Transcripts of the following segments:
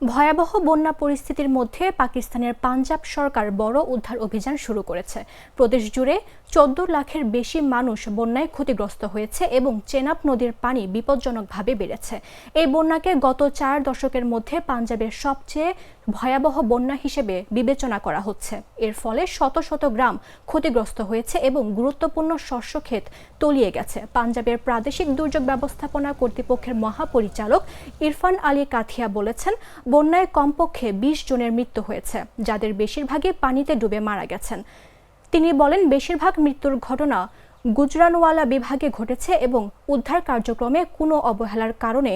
ভয়াবহ বন্যা পরিস্থিতির মধ্যে পাকিস্তানের পাঞ্জাব সরকার বড় উদ্ধার অভিযান শুরু করেছে। প্রদেশ জুড়ে 14 লাখের বেশি মানুষ বন্যায় ক্ষতিগ্রস্ত হয়েছে এবং চেনাব নদীর পানি বিপজ্জনকভাবে বেড়েছে। এই বন্যাকে গত 4 দশকের মধ্যে পাঞ্জাবের সবচেয়ে ভয়াবহ বন্যা হিসেবে বিবেচনা করা হচ্ছে। এর ফলে শত শত গ্রাম ক্ষতিগ্রস্ত হয়েছে এবং গুরুত্বপূর্ণ শস্যক্ষেত তলিয়ে গেছে। পাঞ্জাবের প্রাদেশিক দুর্যোগ ব্যবস্থাপনা কর্তৃপক্ষের মহাপরিচালক ইরফান আলী কাথিয়া বলেছেন, বন্যায় কমপক্ষে 20 জনের মৃত্যু হয়েছে, যাদের বেশিরভাগই পানিতে ডুবে মারা গেছেন। তিনি বলেন, বেশিরভাগ মৃত্যুর ঘটনা গুজরানওয়ালা বিভাগে ঘটেছে এবং উদ্ধার কার্যক্রমে কোনো অবহেলার কারণে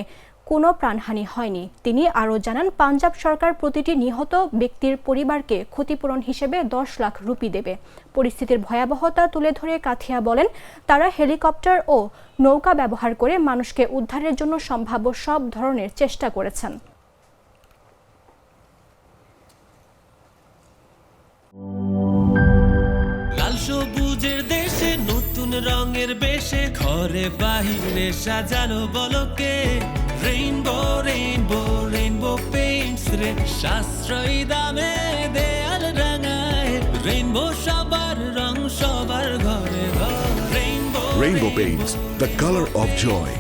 কোনো প্রাণহানি হয়নি। তিনি আরও জানান, পাঞ্জাব সরকার প্রতিটি নিহত ব্যক্তির পরিবারকে ক্ষতিপূরণ হিসেবে 10 লাখ রুপি দেবে। পরিস্থিতির ভয়াবহতা তুলে ধরে কাথিয়া বলেন, তারা হেলিকপ্টার ও নৌকা ব্যবহার করে মানুষকে উদ্ধারের জন্য সম্ভাব্য সব ধরনের চেষ্টা করেছেন। লাল সবুজের দেশে নতুন রঙের বেশে ঘরে বাহিরে সাজানো বলকে রেইনবো রেইনবো রেইনবো পেইন্টস রে সাশ্রয়ী দামে দেয়াল রাঙায় রেইনবো সবার রং সবার ঘরে ঘর rainbow Rainbow Paints, the color of joy.